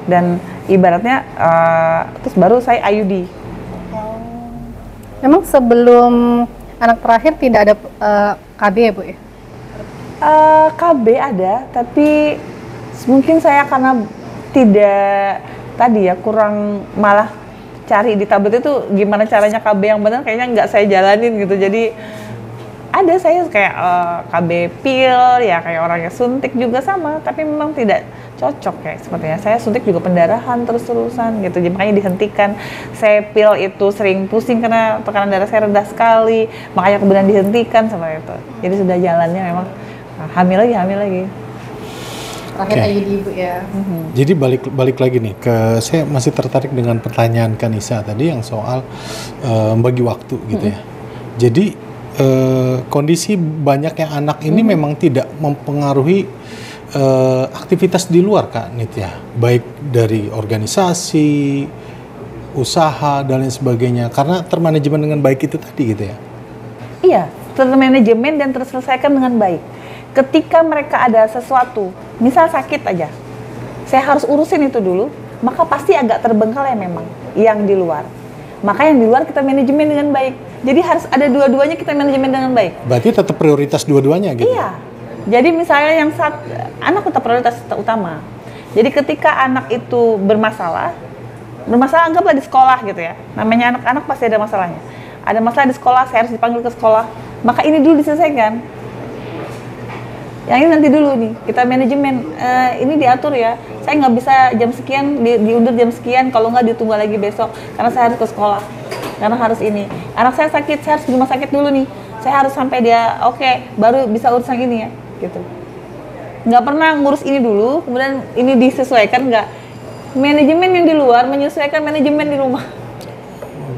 Dan ibaratnya terus baru saya IUD. Memang sebelum anak terakhir tidak ada KB ya Bu ya? KB ada, tapi mungkin saya karena tidak tadi ya, kurang malah cari di tablet itu gimana caranya KB yang benar, kayaknya nggak saya jalanin gitu. Jadi ada saya kayak KB pil ya, kayak orangnya suntik juga sama, tapi memang tidak cocok kayak sepertinya. Saya suntik juga pendarahan terus-terusan gitu, jadi makanya dihentikan. Saya pil itu sering pusing karena tekanan darah saya rendah sekali, makanya kemudian dihentikan seperti itu. Jadi sudah jalannya memang hamil lagi. Terakhir aja di Ibu ya. Jadi balik lagi nih ke, saya masih tertarik dengan pertanyaan Kanisa tadi yang soal bagi waktu gitu ya. Jadi kondisi banyaknya anak ini memang tidak mempengaruhi aktivitas di luar Kak Nit ya, baik dari organisasi, usaha dan lain sebagainya, karena termanajemen dengan baik itu tadi gitu ya. Iya, termanajemen dan terselesaikan dengan baik. Ketika mereka ada sesuatu, misal sakit aja, saya harus urusin itu dulu, maka pasti agak terbengkalai memang yang di luar. Maka yang di luar kita manajemen dengan baik. Jadi harus ada dua-duanya kita manajemen dengan baik. Berarti tetap prioritas dua-duanya gitu? Iya. Jadi misalnya yang anak tetap prioritas utama. Jadi ketika anak itu bermasalah anggaplah di sekolah gitu ya. Namanya anak-anak pasti ada masalahnya. Ada masalah di sekolah, saya harus dipanggil ke sekolah. Maka ini dulu diselesaikan. Yang ini nanti dulu nih, kita manajemen, ini diatur ya. Saya nggak bisa jam sekian, diundur jam sekian, kalau nggak ditunggu lagi besok. Karena saya harus ke sekolah, karena harus ini. Anak saya sakit, saya harus di rumah sakit dulu nih. Saya harus sampai dia oke, baru bisa urus yang ini ya, gitu. Nggak pernah ngurus ini dulu, kemudian ini disesuaikan, nggak. Manajemen yang di luar menyesuaikan manajemen di rumah.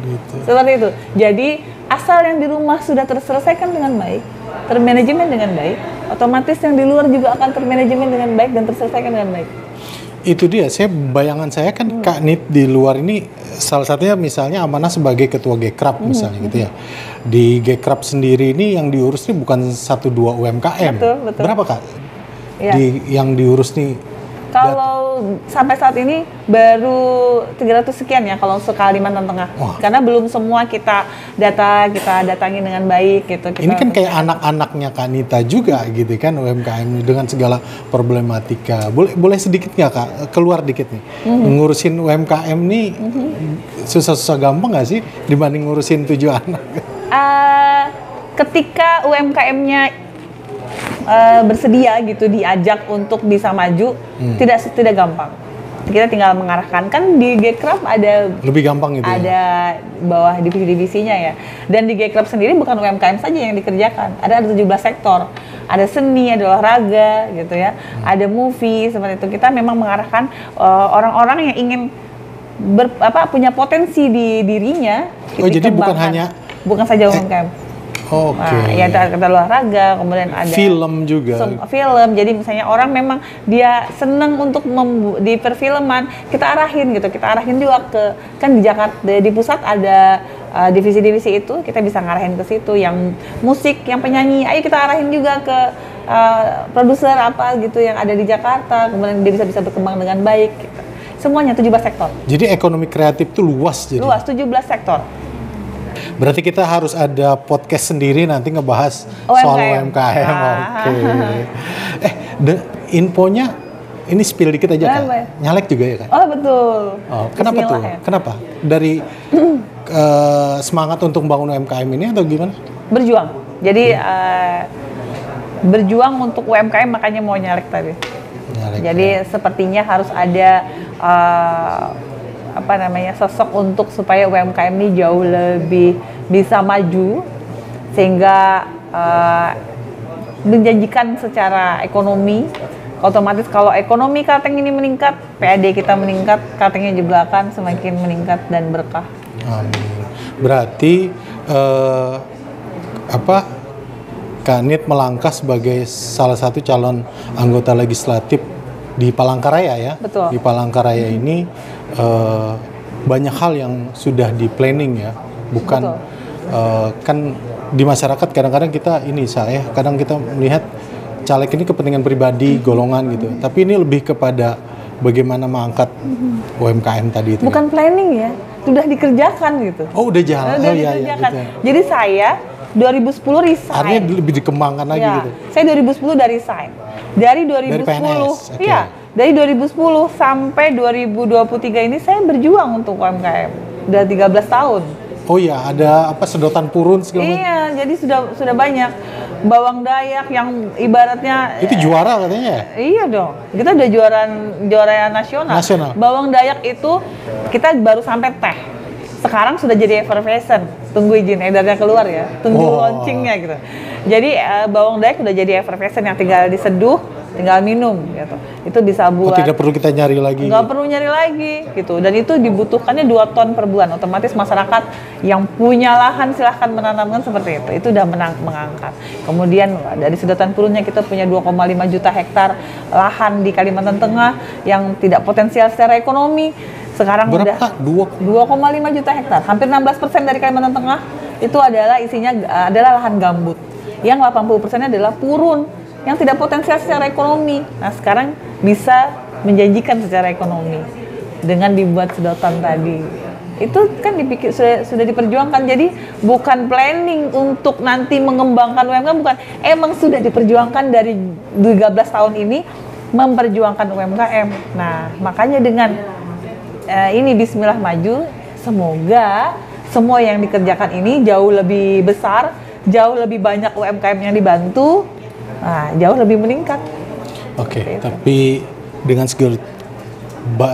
Gitu. Seperti itu. Jadi asal yang di rumah sudah terselesaikan dengan baik, termanajemen dengan baik, otomatis yang di luar juga akan termanajemen dengan baik dan terselesaikan dengan baik. Itu dia, bayangan saya kan Kak Nit di luar ini salah satunya misalnya amanah sebagai ketua Gekrab misalnya gitu ya. Di Gekrab sendiri ini yang diurus ini bukan 1-2 UMKM. Betul. Berapa Kak? Ya. Yang diurus nih? Kalau sampai saat ini baru 300 sekian ya kalau Kalimantan Tengah. Wah. Karena belum semua kita datangi dengan baik gitu. Ini kan kayak anak-anaknya Kak Nita juga gitu kan, UMKM dengan segala problematika. Boleh sedikit nggak Kak, keluar dikit nih, ngurusin UMKM nih susah-susah gampang nggak sih dibanding ngurusin 7 anak? Ketika UMKM-nya bersedia gitu diajak untuk bisa maju, tidak gampang. Kita tinggal mengarahkan, kan di Gekrab ada lebih gampang gitu ada bawah divisi-divisinya ya. Dan di Gekrab sendiri bukan UMKM saja yang dikerjakan, ada 17 sektor. Ada seni, ada olahraga gitu ya, ada movie seperti itu. Kita memang mengarahkan orang-orang yang ingin punya potensi di dirinya. Oh, jadi bukan saja UMKM. Oke. Nah, ya ada olahraga, kemudian ada film juga. Film. Jadi misalnya orang memang dia senang untuk di perfilman, kita arahin gitu. Kita arahin juga kan di Jakarta, di pusat ada divisi-divisi itu, kita bisa ngarahin ke situ. Yang musik, yang penyanyi, ayo kita arahin juga ke produser apa gitu yang ada di Jakarta. Kemudian dia bisa berkembang dengan baik. Gitu. Semuanya 17 sektor. Jadi ekonomi kreatif itu luas jadi. Luas, 17 sektor. Berarti kita harus ada podcast sendiri nanti ngebahas soal UMKM. Oke. Infonya ini spill dikit aja Kak. Nyalek juga ya Kak? Oh betul. Oh, kenapa tuh? Ya. Kenapa? Dari semangat untuk membangun UMKM ini atau gimana? Berjuang. Jadi berjuang untuk UMKM, makanya mau nyalek tadi. Jadi sepertinya harus ada sosok untuk supaya UMKM ini jauh lebih bisa maju, sehingga menjanjikan secara ekonomi. Otomatis kalau ekonomi Kalteng ini meningkat, PAD kita meningkat, Kaltengnya juga akan semakin meningkat dan berkah. Amin. Berarti Kak Nit melangkah sebagai salah satu calon anggota legislatif di Palangkaraya ya. Betul. Di Palangkaraya ini banyak hal yang sudah di planning ya, bukan kan di masyarakat kadang-kadang kita kadang kita melihat caleg ini kepentingan pribadi golongan gitu, tapi ini lebih kepada bagaimana mengangkat UMKM tadi itu. Bukan planning ya, sudah dikerjakan gitu. Oh, udah jalan. Udah Oh iya, dikerjakan. gitu. Jadi saya 2010 resign. Artinya lebih dikembangkan lagi Ya, gitu. saya 2010 udah resign. Dari 2010, PNS, oke. iya, dari 2010 sampai 2023 ini saya berjuang untuk UMKM. Udah 13 tahun. Oh iya, ada apa sedotan purun segala macam. Iya, jadi sudah banyak bawang dayak yang ibaratnya Itu juara katanya ya? Iya dong, kita udah juara nasional. Nasional. Bawang dayak itu kita baru sampai teh. Sekarang sudah jadi effervescent. Tunggu izin edarnya keluar ya. Tunggu Oh. launchingnya gitu. Jadi bawang dayak udah jadi effervescent yang tinggal diseduh, tinggal minum gitu. Itu bisa Oh, buat tidak perlu kita nyari lagi. nggak perlu nyari lagi gitu. Dan itu dibutuhkannya 2 ton per bulan. Otomatis masyarakat yang punya lahan silahkan menanamkan seperti itu. Itu udah mengangkat. Kemudian dari sedotan purunnya kita punya 2,5 juta hektar lahan di Kalimantan Tengah yang tidak potensial secara ekonomi. Sekarang Berapa, udah Kak? 2,5 juta hektar. Hampir 16% dari Kalimantan Tengah itu adalah isinya adalah lahan gambut. Yang 80%-nya adalah purun yang tidak potensial secara ekonomi. Nah, sekarang bisa menjanjikan secara ekonomi dengan dibuat sedotan tadi. Itu kan dipikir sudah diperjuangkan. Jadi bukan planning untuk nanti mengembangkan UMKM, bukan. Emang sudah diperjuangkan dari 13 tahun ini memperjuangkan UMKM. Nah, makanya dengan ini Bismillah maju, semoga semua yang dikerjakan ini jauh lebih besar, jauh lebih banyak UMKM yang dibantu, jauh lebih meningkat. Oke, tapi dengan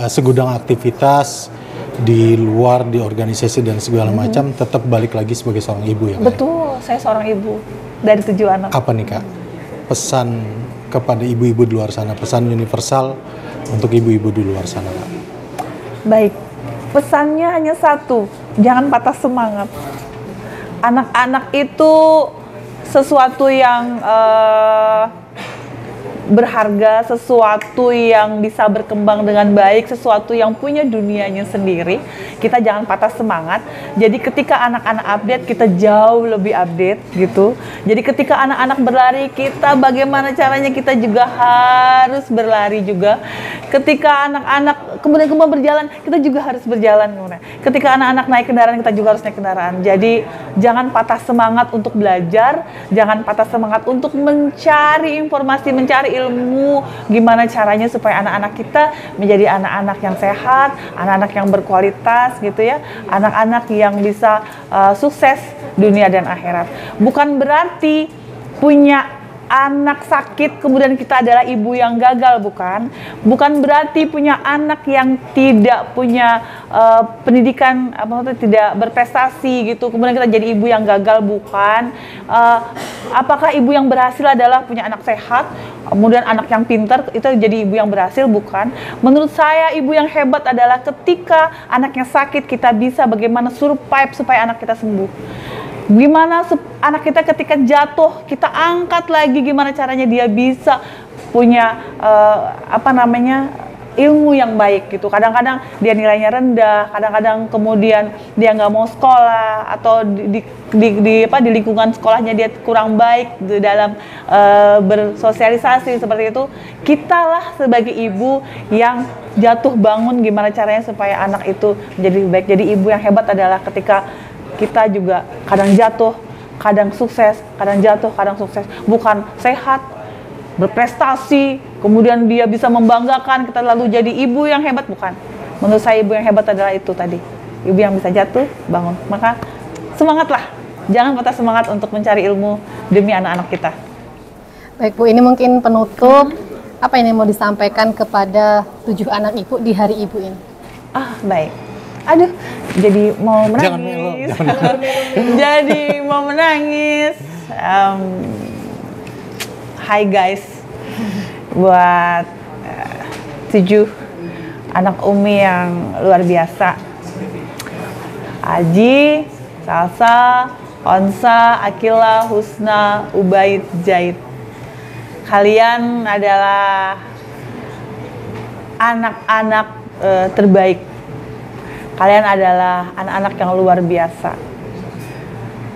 segudang aktivitas di luar, di organisasi dan segala macam, tetap balik lagi sebagai seorang ibu ya, Kak? Betul, saya seorang ibu dari 7 anak. Apa nih, Kak, pesan kepada ibu-ibu di luar sana, pesan universal untuk ibu-ibu di luar sana, Kak? Baik, pesannya hanya satu, jangan patah semangat. Anak-anak itu sesuatu yang berharga, sesuatu yang bisa berkembang dengan baik, sesuatu yang punya dunianya sendiri. Kita jangan patah semangat. Jadi ketika anak-anak update, kita jauh lebih update gitu. Jadi ketika anak-anak berlari, kita bagaimana caranya kita juga harus berlari juga. Ketika anak-anak kemudian berjalan, kita juga harus berjalan. Ketika anak-anak naik kendaraan, kita juga harus naik kendaraan. Jadi jangan patah semangat untuk belajar, jangan patah semangat untuk mencari informasi, mencari ilmu, gimana caranya supaya anak-anak kita menjadi anak-anak yang sehat, anak-anak yang berkualitas gitu ya, anak-anak yang bisa sukses dunia dan akhirat. Bukan berarti punya anak sakit kemudian kita adalah ibu yang gagal, bukan berarti punya anak yang tidak punya pendidikan, tidak berprestasi gitu kemudian kita jadi ibu yang gagal, bukan. Apakah ibu yang berhasil adalah punya anak sehat kemudian anak yang pintar itu jadi ibu yang berhasil? Bukan. Menurut saya ibu yang hebat adalah ketika anaknya sakit kita bisa bagaimana survive supaya anak kita sembuh. Gimana anak kita ketika jatuh kita angkat lagi, gimana caranya dia bisa punya ilmu yang baik gitu. Kadang-kadang dia nilainya rendah, kadang-kadang kemudian dia nggak mau sekolah atau di lingkungan sekolahnya dia kurang baik dalam bersosialisasi seperti itu. Kitalah sebagai ibu yang jatuh bangun gimana caranya supaya anak itu menjadi lebih baik. Jadi ibu yang hebat adalah ketika kita juga kadang jatuh, kadang sukses, kadang jatuh, kadang sukses. Bukan sehat, berprestasi, kemudian dia bisa membanggakan, kita lalu jadi ibu yang hebat, bukan. Menurut saya ibu yang hebat adalah itu tadi. Ibu yang bisa jatuh, bangun. Maka semangatlah. Jangan patah semangat untuk mencari ilmu demi anak-anak kita. Baik Bu, ini mungkin penutup. Apa yang mau disampaikan kepada 7 anak Ibu di hari Ibu ini? Baik. Aduh, jadi mau menangis. Jangan melo, jangan. Jadi mau menangis. Hai guys, buat 7 anak Umi yang luar biasa. Aji, Salsa, Onsa, Akila, Husna, Ubaid, Zaid. Kalian adalah anak-anak terbaik. Kalian adalah anak-anak yang luar biasa.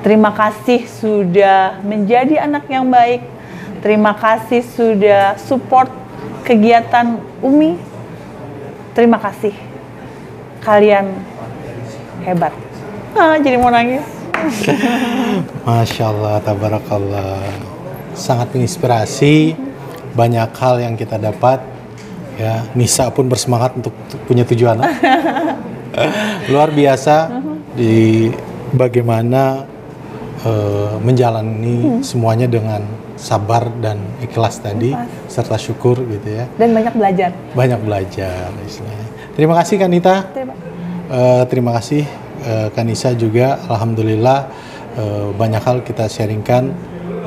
Terima kasih sudah menjadi anak yang baik. Terima kasih sudah support kegiatan Umi. Terima kasih. Kalian hebat. Jadi mau nangis. Masya Allah, tabarakallah. Sangat menginspirasi, banyak hal yang kita dapat. Ya, Nisa pun bersemangat untuk punya 7 anak. Luar biasa di bagaimana menjalani semuanya dengan sabar dan ikhlas tadi, serta syukur gitu ya. Dan banyak belajar. Banyak belajar istilahnya. Terima kasih Kanita. Terima kasih Kanisa juga. Alhamdulillah banyak hal kita sharingkan,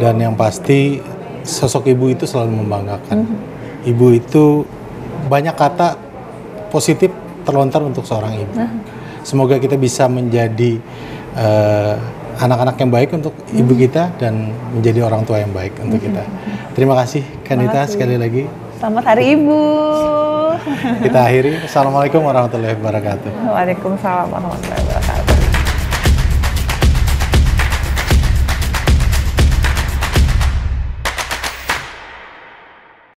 dan yang pasti sosok ibu itu selalu membanggakan. Ibu itu banyak kata positif terlontar untuk seorang ibu. Semoga kita bisa menjadi anak-anak yang baik untuk ibu kita dan menjadi orang tua yang baik untuk kita. Terima kasih Kanita sekali lagi. Selamat Hari Ibu. Kita akhiri. Assalamualaikum warahmatullahi wabarakatuh. Waalaikumsalam warahmatullahi wabarakatuh.